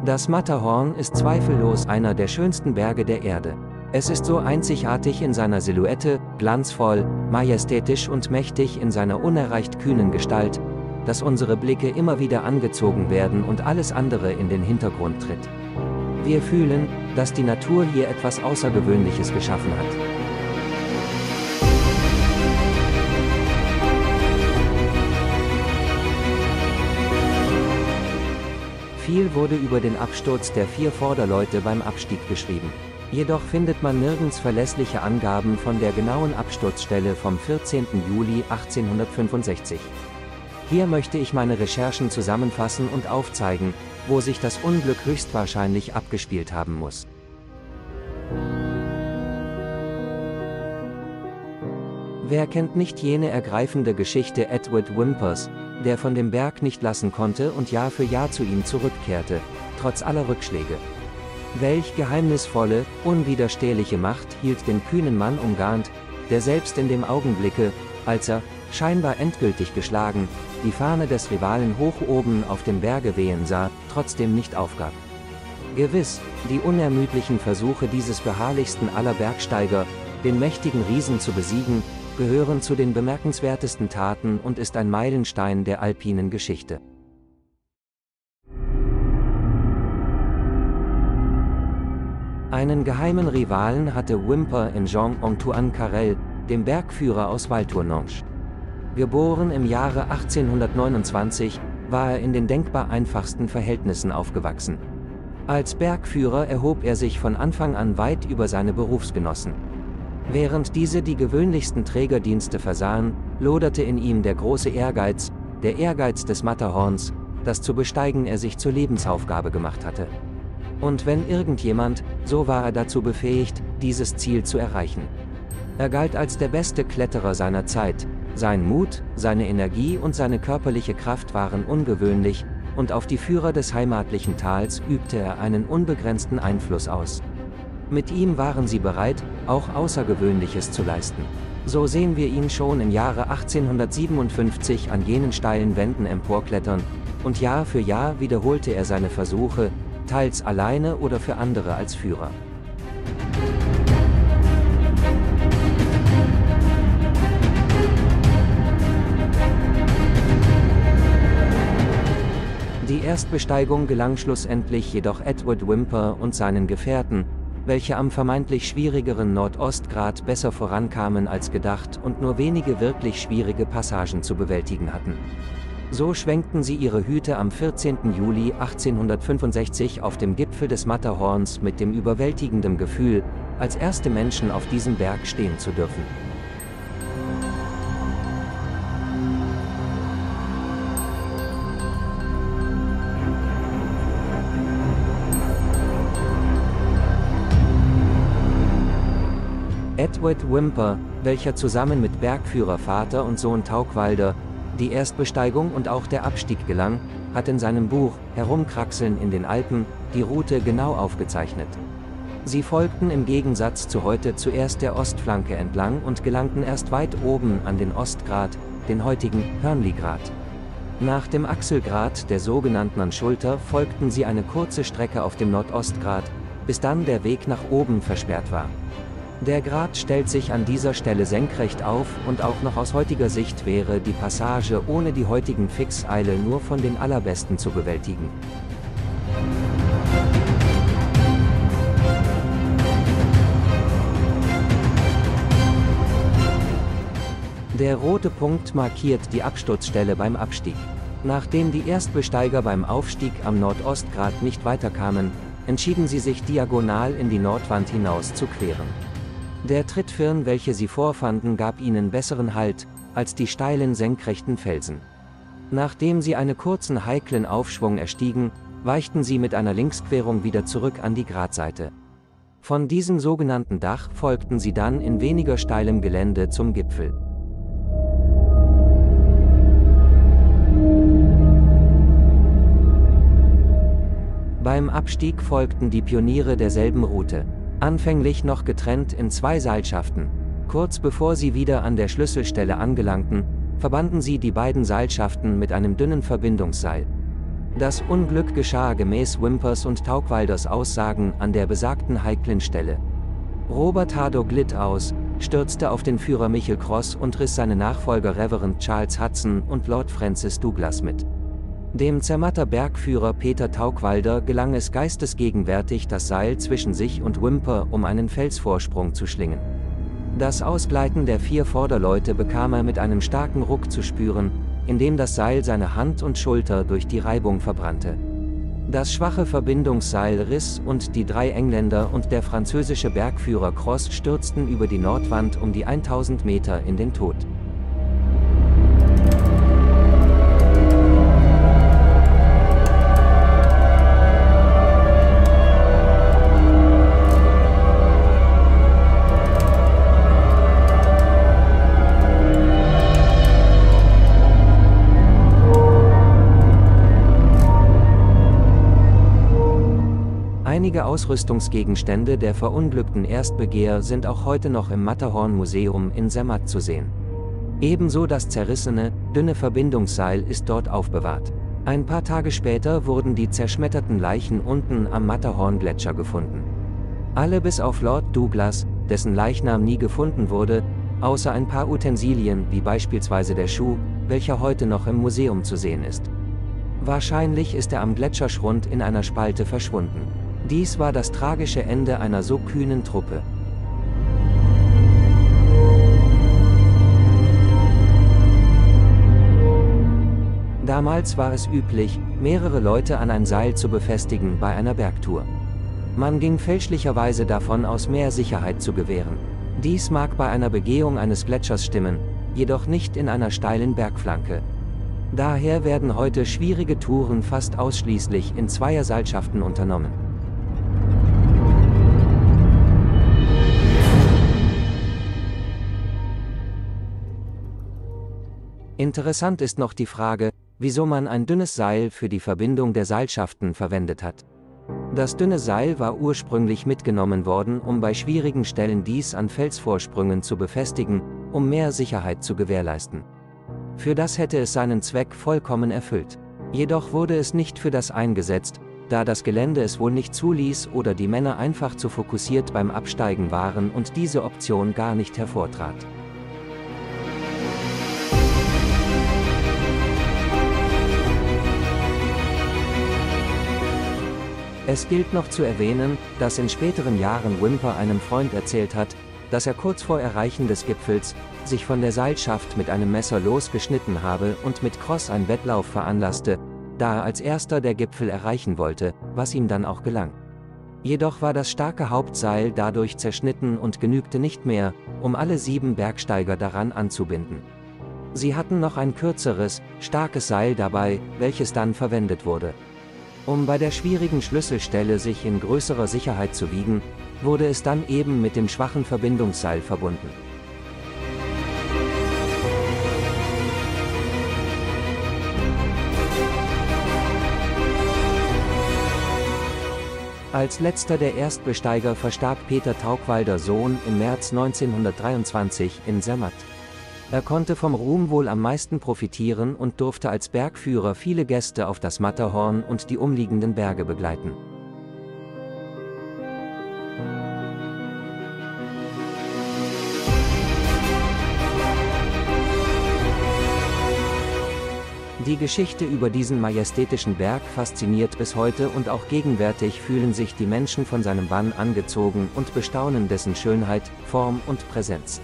Das Matterhorn ist zweifellos einer der schönsten Berge der Erde. Es ist so einzigartig in seiner Silhouette, glanzvoll, majestätisch und mächtig in seiner unerreicht kühnen Gestalt, dass unsere Blicke immer wieder angezogen werden und alles andere in den Hintergrund tritt. Wir fühlen, dass die Natur hier etwas Außergewöhnliches geschaffen hat. Viel wurde über den Absturz der 4 Vorderleute beim Abstieg geschrieben. Jedoch findet man nirgends verlässliche Angaben von der genauen Absturzstelle vom 14. Juli 1865. Hier möchte ich meine Recherchen zusammenfassen und aufzeigen, wo sich das Unglück höchstwahrscheinlich abgespielt haben muss. Wer kennt nicht jene ergreifende Geschichte Edward Whimpers, der von dem Berg nicht lassen konnte und Jahr für Jahr zu ihm zurückkehrte, trotz aller Rückschläge? Welch geheimnisvolle, unwiderstehliche Macht hielt den kühnen Mann umgarnt, der selbst in dem Augenblicke, als er, scheinbar endgültig geschlagen, die Fahne des Rivalen hoch oben auf dem Berge wehen sah, trotzdem nicht aufgab. Gewiss, die unermüdlichen Versuche dieses beharrlichsten aller Bergsteiger, den mächtigen Riesen zu besiegen, gehören zu den bemerkenswertesten Taten und ist ein Meilenstein der alpinen Geschichte. Einen geheimen Rivalen hatte Whymper in Jean-Antoine Carrel, dem Bergführer aus Val Tournanche. Geboren im Jahre 1829, war er in den denkbar einfachsten Verhältnissen aufgewachsen. Als Bergführer erhob er sich von Anfang an weit über seine Berufsgenossen. Während diese die gewöhnlichsten Trägerdienste versahen, loderte in ihm der große Ehrgeiz, der Ehrgeiz des Matterhorns, das zu besteigen er sich zur Lebensaufgabe gemacht hatte. Und wenn irgendjemand, so war er dazu befähigt, dieses Ziel zu erreichen. Er galt als der beste Kletterer seiner Zeit, sein Mut, seine Energie und seine körperliche Kraft waren ungewöhnlich, und auf die Führer des heimatlichen Tals übte er einen unbegrenzten Einfluss aus. Mit ihm waren sie bereit, auch Außergewöhnliches zu leisten. So sehen wir ihn schon im Jahre 1857 an jenen steilen Wänden emporklettern, und Jahr für Jahr wiederholte er seine Versuche, teils alleine oder für andere als Führer. Die Erstbesteigung gelang schlussendlich jedoch Edward Whymper und seinen Gefährten, welche am vermeintlich schwierigeren Nordostgrat besser vorankamen als gedacht und nur wenige wirklich schwierige Passagen zu bewältigen hatten. So schwenkten sie ihre Hüte am 14. Juli 1865 auf dem Gipfel des Matterhorns mit dem überwältigenden Gefühl, als erste Menschen auf diesem Berg stehen zu dürfen. Edward Whymper, welcher zusammen mit Bergführer Vater und Sohn Taugwalder die Erstbesteigung und auch der Abstieg gelang, hat in seinem Buch Herumkraxeln in den Alpen die Route genau aufgezeichnet. Sie folgten im Gegensatz zu heute zuerst der Ostflanke entlang und gelangten erst weit oben an den Ostgrat, den heutigen Hörnli-Grat. Nach dem Achselgrat der sogenannten Schulter folgten sie eine kurze Strecke auf dem Nordostgrat, bis dann der Weg nach oben versperrt war. Der Grat stellt sich an dieser Stelle senkrecht auf und auch noch aus heutiger Sicht wäre die Passage ohne die heutigen Fixeile nur von den allerbesten zu bewältigen. Der rote Punkt markiert die Absturzstelle beim Abstieg. Nachdem die Erstbesteiger beim Aufstieg am Nordostgrat nicht weiterkamen, entschieden sie sich diagonal in die Nordwand hinaus zu queren. Der Trittfirn, welche sie vorfanden, gab ihnen besseren Halt als die steilen senkrechten Felsen. Nachdem sie einen kurzen heiklen Aufschwung erstiegen, weichten sie mit einer Linksquerung wieder zurück an die Gratseite. Von diesem sogenannten Dach folgten sie dann in weniger steilem Gelände zum Gipfel. Beim Abstieg folgten die Pioniere derselben Route. Anfänglich noch getrennt in 2 Seilschaften. Kurz bevor sie wieder an der Schlüsselstelle angelangten, verbanden sie die beiden Seilschaften mit einem dünnen Verbindungsseil. Das Unglück geschah gemäß Whimpers und Tauchwalders Aussagen an der besagten heiklen Stelle. Robert Hardow glitt aus, stürzte auf den Führer Michael Cross und riss seine Nachfolger Reverend Charles Hudson und Lord Francis Douglas mit. Dem Zermatter Bergführer Peter Tauchwalder gelang es geistesgegenwärtig, das Seil zwischen sich und Whymper um einen Felsvorsprung zu schlingen. Das Ausgleiten der 4 Vorderleute bekam er mit einem starken Ruck zu spüren, indem das Seil seine Hand und Schulter durch die Reibung verbrannte. Das schwache Verbindungsseil riss und die 3 Engländer und der französische Bergführer Cross stürzten über die Nordwand um die 1000 Meter in den Tod. Einige Ausrüstungsgegenstände der verunglückten Erstbegeher sind auch heute noch im Matterhorn-Museum in Zermatt zu sehen. Ebenso das zerrissene, dünne Verbindungsseil ist dort aufbewahrt. Ein paar Tage später wurden die zerschmetterten Leichen unten am Matterhorn-Gletscher gefunden. Alle bis auf Lord Douglas, dessen Leichnam nie gefunden wurde, außer ein paar Utensilien wie beispielsweise der Schuh, welcher heute noch im Museum zu sehen ist. Wahrscheinlich ist er am Gletscherschrund in einer Spalte verschwunden. Dies war das tragische Ende einer so kühnen Truppe. Damals war es üblich, mehrere Leute an ein Seil zu befestigen bei einer Bergtour. Man ging fälschlicherweise davon aus, mehr Sicherheit zu gewähren. Dies mag bei einer Begehung eines Gletschers stimmen, jedoch nicht in einer steilen Bergflanke. Daher werden heute schwierige Touren fast ausschließlich in Zweierseilschaften unternommen. Interessant ist noch die Frage, wieso man ein dünnes Seil für die Verbindung der Seilschaften verwendet hat. Das dünne Seil war ursprünglich mitgenommen worden, um bei schwierigen Stellen dies an Felsvorsprüngen zu befestigen, um mehr Sicherheit zu gewährleisten. Für das hätte es seinen Zweck vollkommen erfüllt. Jedoch wurde es nicht für das eingesetzt, da das Gelände es wohl nicht zuließ oder die Männer einfach zu fokussiert beim Absteigen waren und diese Option gar nicht hervortrat. Es gilt noch zu erwähnen, dass in späteren Jahren Whymper einem Freund erzählt hat, dass er kurz vor Erreichen des Gipfels sich von der Seilschaft mit einem Messer losgeschnitten habe und mit Cross einen Wettlauf veranlasste, da er als erster der Gipfel erreichen wollte, was ihm dann auch gelang. Jedoch war das starke Hauptseil dadurch zerschnitten und genügte nicht mehr, um alle 7 Bergsteiger daran anzubinden. Sie hatten noch ein kürzeres, starkes Seil dabei, welches dann verwendet wurde. Um bei der schwierigen Schlüsselstelle sich in größerer Sicherheit zu wiegen, wurde es dann eben mit dem schwachen Verbindungsseil verbunden. Als letzter der Erstbesteiger verstarb Peter Tauchwalder Sohn im März 1923 in Zermatt. Er konnte vom Ruhm wohl am meisten profitieren und durfte als Bergführer viele Gäste auf das Matterhorn und die umliegenden Berge begleiten. Die Geschichte über diesen majestätischen Berg fasziniert bis heute und auch gegenwärtig fühlen sich die Menschen von seinem Bann angezogen und bestaunen dessen Schönheit, Form und Präsenz.